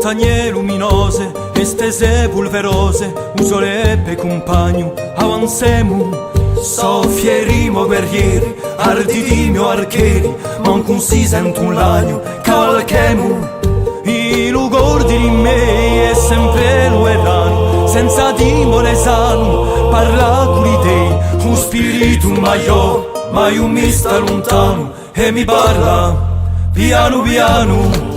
montagne luminose, estese polverose, un sole per compagno, avancemo. Soffierimo guerrieri, arditimo archeri, manco si sente un lagno, calchemo. I lugordi di me è sempre lo erano, senza timore sano, parla con i dei, un spirito maior, ma io mi sta lontano e mi parla piano piano.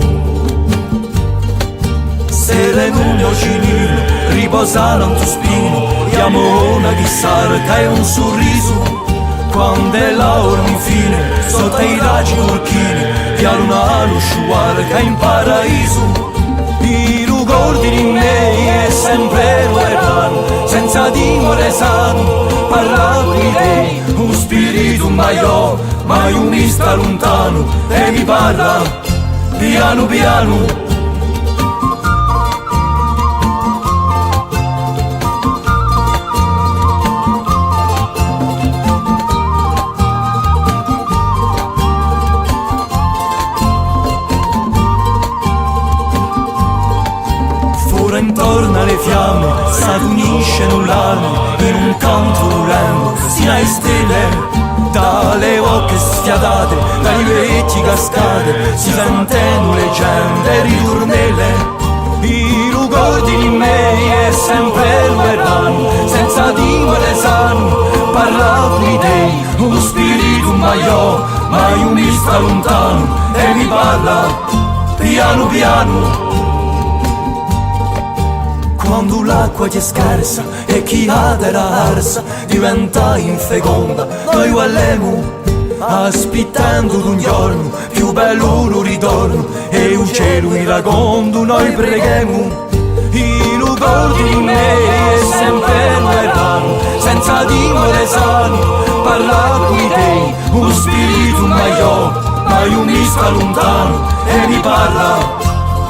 Se le nulla cinino riposano in tuo spino, diamo una chissara che è un sorriso. Quando è l'ora infine, sotto i raggi turchini, piano una lusciuare che è in paradiso. I ricordi di me è sempre lo erano, senza timore sano, parla con te, un spirito maior, ma io mi sta lontano e mi parla piano piano. Intorno alle fiamme s'adunisce null'alme in un canto urlando sino alle stelle, dalle ocche sfiatate, dai vecchi cascate si sentono leggende e ritornelle. I ricordi di me è sempre lo erano, senza timore sano, parla con te, un spirito maior, ma io mi sta lontano e mi parla piano piano. Quando l'acqua è scarsa e chi ha della arsa diventa infeconda, noi vallemo aspettando un giorno più bello lo ritorno e il cielo iragondo noi preghiamo. I ricordi di me è sempre lo erano, senza timore sano, parla con te, un spirito maior, ma io mi sta lontano e mi parla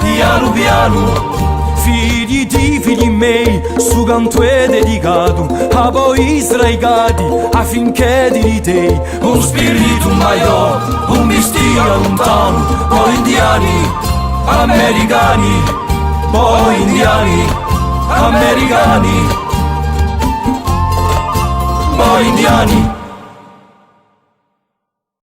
piano piano. Figli di figli miei, su canto è dedicato a voi sdraiati affinché di te un spirito maior, un mistero lontano, voi indiani, americani, voi indiani, americani, voi indiani.